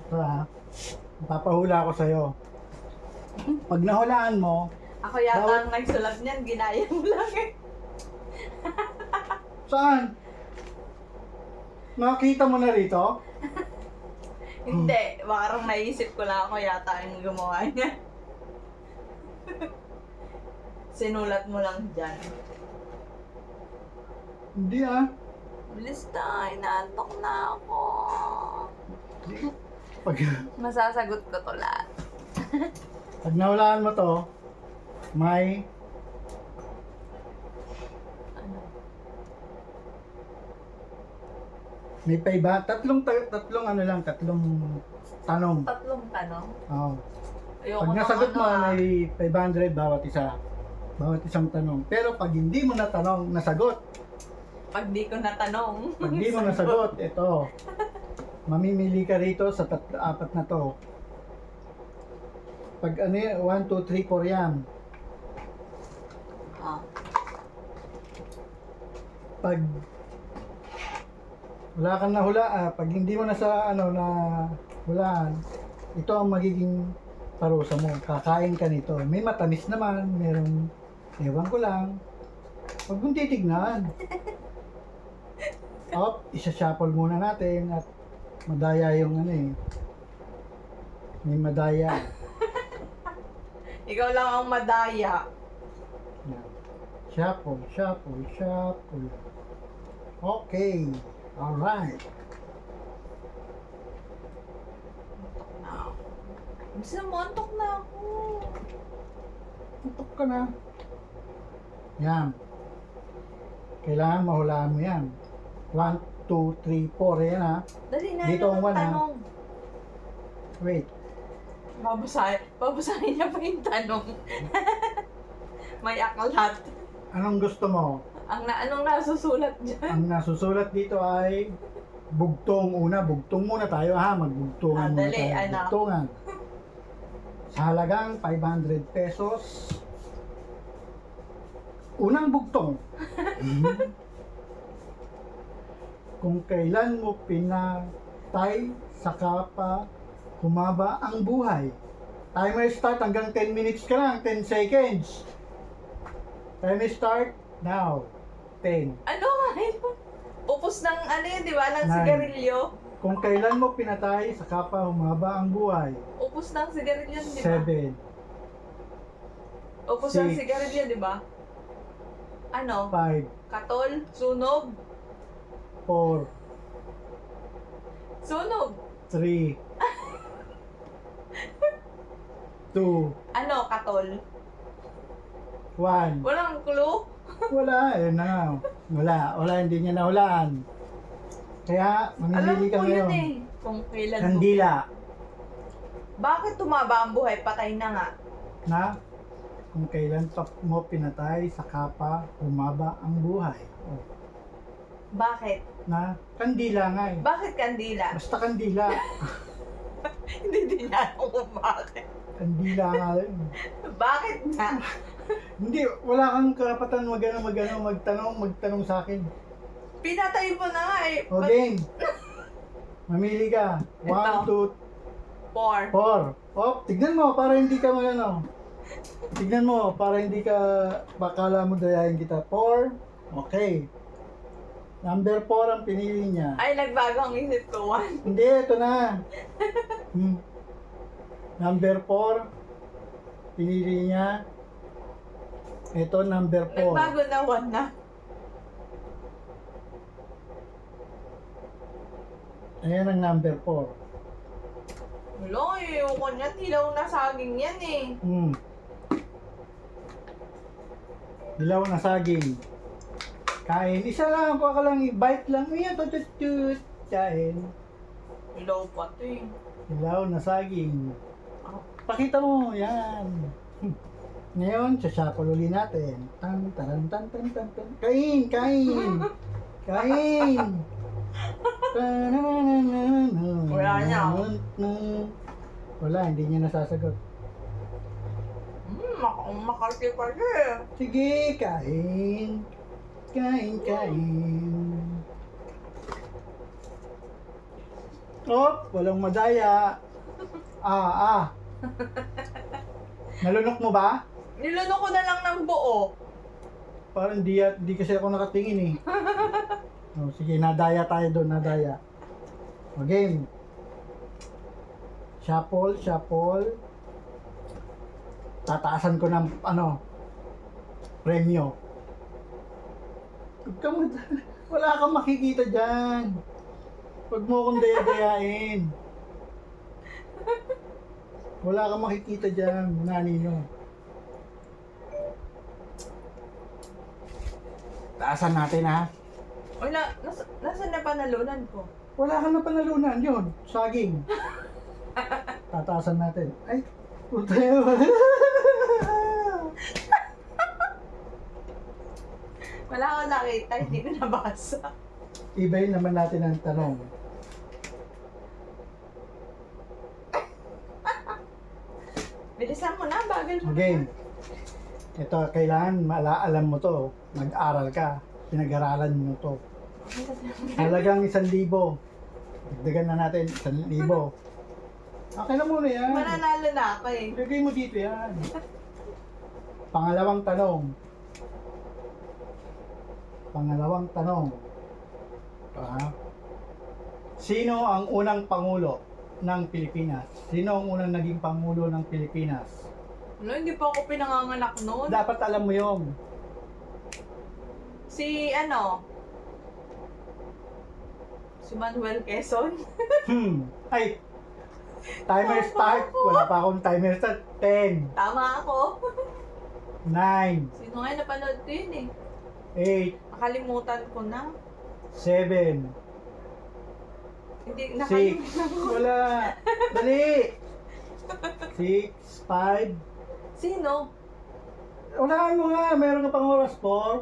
Papahula ako sa'yo. Pag nahulaan mo, Ako yata Bawat- ang nagsulat niyan, ginaya mo lang eh. saan? Nakita mo na rito? Hindi, parang naisip ko lang ako yata yung gumawa niya. Sinulat mo lang dyan. Hindi Bilis na, inaantok na ako. Pag, Masasagot ko to lahat. pag nahulaan mo to, may Ano? may paiba, tatlong tanong. Tatlong tanong. Oo. Ayoko Pag ng nasagot mo, ano, may 500 bawat isa. Bawat isang tanong. Pero pag hindi mo nasagot, Pag di ko natanong. pag hindi mo nasagot, ito. Mamimili ka rito sa apat na to. Pag 1, 2, 3, 4 yan. Ah. Pag wala kang pag hindi mo na na hulaan, ito ang magiging parusa mo. Kakain ka nito. May matamis naman, merong ewan ko lang. Huwag mong titignan. Isa-shuffle muna natin at madaya yung may madaya. Ikaw lang ang madaya. Yan. Shuffle, shuffle, shuffle. Okay. Alright. Bisa mo, antok na ako. Tutok ka na. Yan. Kailangan mahulaan mo yan. 1, 2, 3, 4. Yan Dali na, Dito ano ang ang one, ha? tanong? Wait. Babasahin niya pa yung tanong. May aklat. Anong gusto mo? Anong nasusulat dyan? Ang nasusulat dito ay bugtong una. Bugtong muna tayo Magbugtungan muna Dali, tayo. anak. Bugtungan. Sa halagang 500 pesos. Unang bugtong. Kung kailan mo pinatay saka pa humaba ang buhay. Timer start hanggang 10 minutes ka lang, 10 seconds. Timer start now. 10. Ano nga yun? Upos ng ano yun, di ba? Ng Nine. sigarilyo. Kung kailan mo pinatay saka pa humaba ang buhay. Upos ng sigarilyo, di ba? 7, Upos ng Six. sigarilyo, di ba? Ano? 5, Katol? Sunog? 4, Sunog? 3, 2, Ano? Katol? 1. Walang clue? Wala, Wala, hindi niya nahulaan. Kaya, Alam mamimili ka ko yun ngayon. eh. Kung kailan mo. Kandila. Bakit tumaba ang buhay? Patay na nga. Na kung kailan pa mo pinatay saka pa humaba ang buhay. Oh. Bakit? Na kandila nga eh. Bakit kandila? Basta kandila. Hindi din niya alam kung bakit. Kandila nga rin. Bakit nga? Hindi, wala kang karapatan magtanong sa akin. Pinatay mo na nga eh. O game. Mamili ka. 1, Ito. 2, 4. 4. Tignan mo para hindi ka Tignan mo para hindi ka bakala mo dayahin kita. 4. Okay. Number 4 ang pinili niya. Ay, nagbago ang isip ko. 1. Hindi, ito na. Number 4. Pinili niya. Ito, number 4. Nagbago na 1 na. Ayan ang number 4. Wala eh. Yung kanya, tilaw na saging yan eh. Dilaw na saging. Kain. Isa lang. Kuha ka lang. I-bite lang. Ayan, tutut. Kain. Tilaw pa to eh. Dilaw na saging. Ah, Pakita mo. Yan. Ngayon, sasapol uli natin. Tan, taran, tan, tan, tan, tan. Kain! Kain! Kain! Wala niya. Wala, hindi niya nasasagot. Makalki pa siya eh. Sige, kain. Kain, kain. Walang madaya. Nalunok mo ba? Nilunok ko na lang ng buo. Parang di kasi ako nakatingin eh. Sige, nadaya tayo doon, nadaya. Game. Shuffle. Tataasan ko ng premyo. Wala kang makikita dyan. Huwag mo akong daya-dayain. Wala kang makikita dyan, nanino. Taasan natin ha. Wala, nasaan na panalunan ko? Wala kang napanalunan yun. Saging. Tataasan natin. Ay, puta yun. Wala akong nakita, hindi ko nabasa. Ibayin naman natin ang tanong. Bilisan mo na, bagal mo. Game. Ito, kailangan alam mo to. Mag-aral ka. Pinag-aralan mo to. Halagang 1,000. Dagdagan na natin 1,000. Okay na muna yan. Mananalo na ako eh. Lagay mo dito yan. Pangalawang tanong. Sino ang unang pangulo ng Pilipinas? Sino ang unang naging pangulo ng Pilipinas? Ano, hindi pa ako pinanganganak noon. Dapat alam mo yun. Si Manuel Quezon. Ay, timer start. Wala pa akong timer start. 10, Tama ako. 9, Sino nga napanood ko yun eh. 8, Nakalimutan ko na. 7, Hindi, 6, nakalimutan ko. wala. Dali. 6, 5. Sino? Unahan mo nga. Meron ka pang oras 4,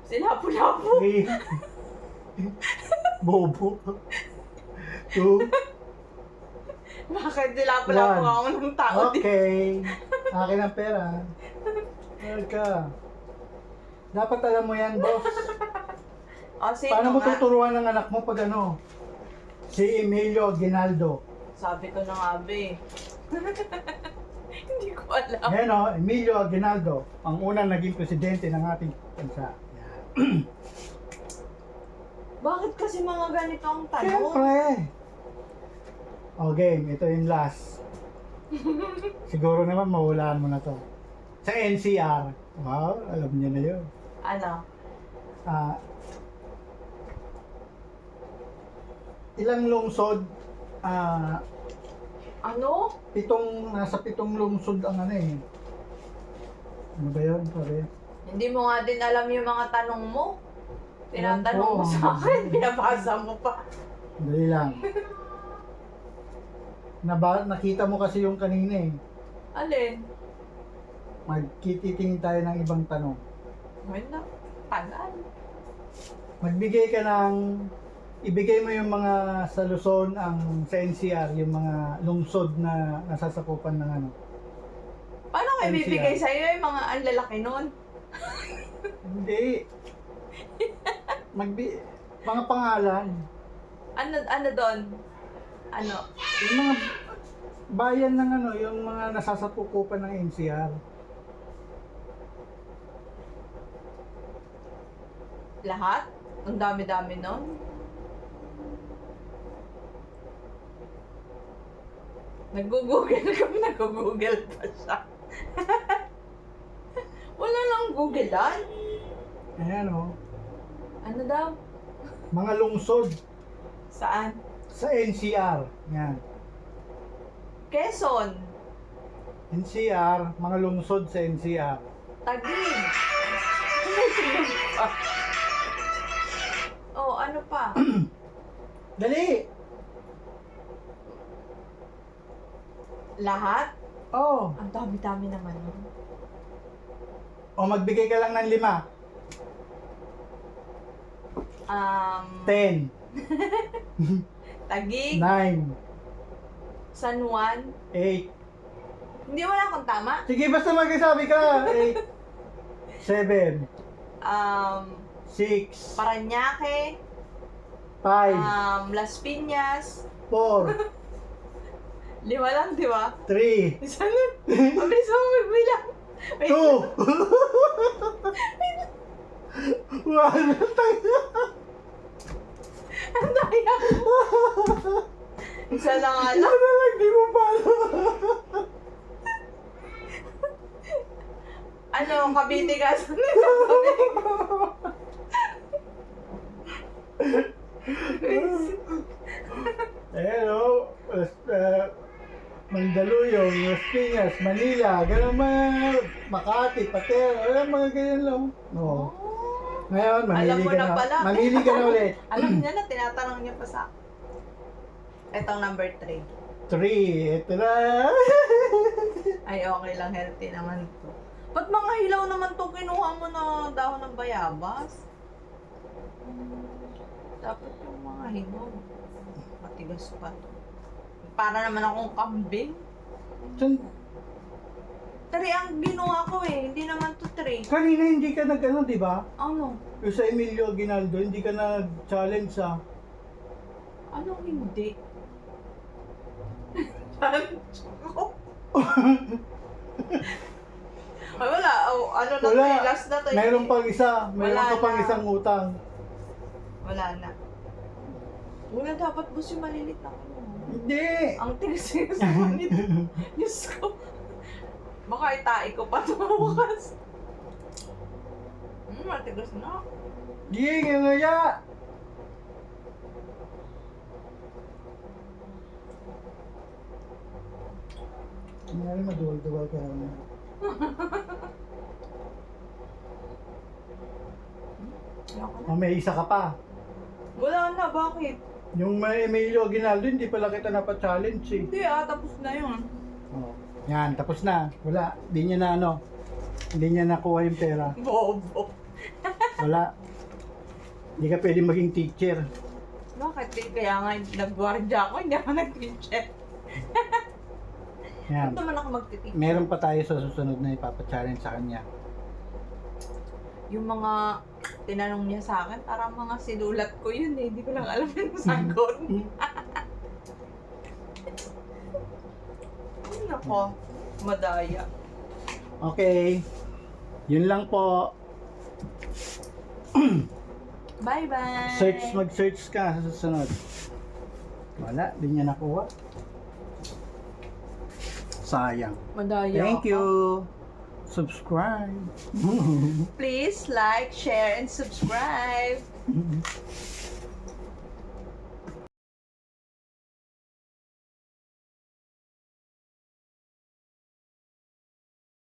Si Lapu-Lapu. 3, Bobo. 2, Bakit si Lapu-Lapu One. ako ng tao din? Okay. Akin ang pera. Meron ka. Dapat alam mo yan, boss. O, sino Paano mo nga? tuturuan ng anak mo pag Si Emilio Aguinaldo. Sabi ko na nga, be. Hindi ko alam. Ayan Emilio Aguinaldo. Ang unang naging presidente ng ating bansa. Yan. Bakit kasi mga ganito ang tanong? Siyempre. Game. Ito yung last. Siguro naman mahulaan mo na to. Sa NCR. Wow, alam niya na yun. Ano? Ilang lungsod? Ano? Nasa 7 lungsod ang Ano ba yun, pare? Hindi mo nga din alam yung mga tanong mo. Tinatanong Alam mo ko. sa akin, binabasa mo pa. Dali lang. Nakita mo kasi yung kanina eh. Alin? Magkititingin tayo ng ibang tanong. Wala. Tagal. Ibigay mo yung mga sa Luzon, sa NCR, yung mga lungsod na nasasakupan ng Paano kayo NCR? bibigay sa'yo yung mga ang lalaki nun? Hindi. Mga pangalan. Ano doon? Ano? Yung mga bayan ng yung mga nasasakupan ng NCR. Lahat? Ang dami-dami nun? Nag-google pa siya. Wala lang googlean. Ayan Ano daw? mga lungsod Saan? sa NCR. Yan. Quezon. NCR, mga lungsod sa NCR. Taguig. Oh, ano pa? Dali! Lahat? Oh, Ang dami-dami naman nun. magbigay ka lang ng 5. 10, Taguig, 9, San Juan. 8. Hindi wala akong tama. Sige, basta magsasabi ka. 8, 7, 6, Paranaque, 5, Las Piñas. 4, 5 lang, di ba? 3, Isa lang. Mabilis mo magbilang. Wait. 2, 1. Ang daya. Isa lang nga lang. Ano lang, di mo palo. Ano, Cavite ka? Ayan o, Mandaluyong, Las Piñas, Manila, ganun mga Makati, Patero, alam mga ganyan lang. No. Ngayon, Alam mo na pala. mamili ka na ulit. Alam niya na, tinatanong niya pa sa akin. Itong number 3. 3, ito na. Ay, okay lang, healthy naman to. Ba't mga hilaw naman to kinuha mo na dahon ng bayabas? Dapat yung mga hilaw. Matigas pa to. Para naman akong kambing. San- 3 ang ginawa ko eh, hindi naman to 3. Kanina hindi ka nag-ano, di ba? Ano? Yung sa Emilio Aguinaldo, hindi ka nag-challenge sa... Anong hindi? Challenge ko? Ay, wala. Oh, ano na to Wala. eh, last na to eh. Mayroon pang isa. Mayroon Wala ka pang na. isang utang. Wala na. Wala dapat boss yung malilit na ano. Hindi. Ang tigas-tigas naman nito. Diyos ko. Baka itai ko pa ito bukas. Matigas na. Di, ngaya. Nangyari maduwal-duwal ka naman. Ayoko na. Oh, may isa ka pa. Wala na, bakit? Yung may Emilio Aguinaldo, hindi pala kita napa-challenge eh. Hindi tapos na yun. Oh. Yan, tapos na. Wala. Hindi niya na ano. Hindi niya nakuha yung pera. Bobo. Wala. Hindi ka pwede maging teacher. Bakit? Kaya nga nag-guardia ako, hindi ako nag-teacher. Yan. Ba't naman ako mag-teacher? Meron pa tayo sa susunod na ipapa-challenge sa kanya. Yung mga tinanong niya sa akin, parang mga sinulat ko yun eh. Hindi ko lang alam yung sagot. Ay, nako. Madaya. Okay. Yun lang po. Bye-bye! Mag-search ka sa susunod. Wala, di niya nakuha. Sayang. Madaya Thank ako. you. Subscribe. Please like, share, and subscribe.